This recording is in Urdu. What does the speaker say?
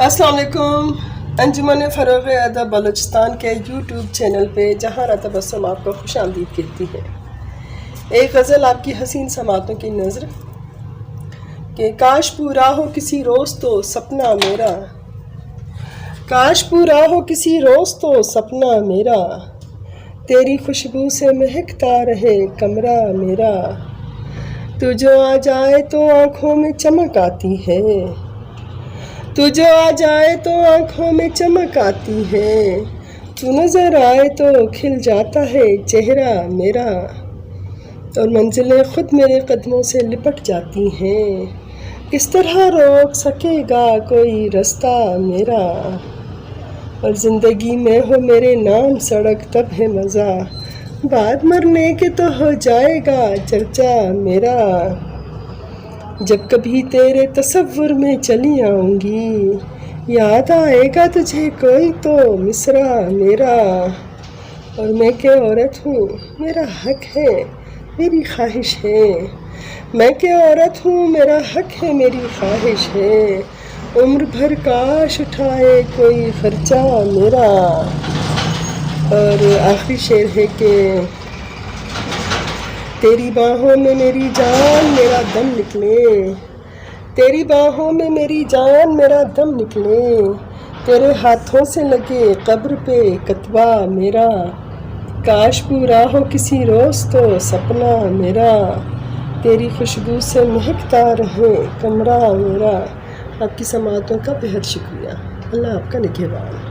السلام علیکم۔ انجمن فروغ ادب بلوچستان کے یوٹیوب چینل پہ جہاں تبسم آپ کو خوش آمدید کہتی ہے۔ ایک غزل آپ کی حسین سماعتوں کی نظر کہ کاش پورا ہو کسی روز تو سپنا میرا، کاش پورا ہو کسی روز تو سپنا میرا، تیری خوشبو سے مہکتا رہے کمرہ میرا، تو جو آ جائے تو آنکھوں میں چمک آتی ہے، تو جو آ جائے تو آنکھوں میں چمک آتی ہے، تو نظر آئے تو کھل جاتا ہے چہرہ میرا، اور منزلیں خود میرے قدموں سے لپٹ جاتی ہیں، کس طرح روک سکے گا کوئی رستہ میرا، اور زندگی میں ہو میرے نام سڑک تب ہے مزہ، بعد مرنے کے تو ہو جائے گا چرچا میرا، جب کبھی تیرے تصور میں چلی آؤں گی، یاد آئے گا تجھے کوئی تو مصرع میرا، اور میں کہ عورت ہوں میرا حق ہے میری خواہش ہے، میں کہ عورت ہوں میرا حق ہے میری خواہش ہے، عمر بھر کاش اٹھائے کوئی خرچہ میرا۔ اور آخری شعر ہے کہ تیری باہوں میں میری جان میرا دم نکلے، تیری باہوں میں میری جان میرا دم نکلے، تیرے ہاتھوں سے لگے قبر پہ کتبہ میرا، کاش پورا ہو کسی روز تو سپنا میرا، تیری خوشبو سے مہکتا رہے کمرہ میرا۔ آپ کی سماعتوں کا بہت شکریہ۔ اللہ آپ کا نگہبان۔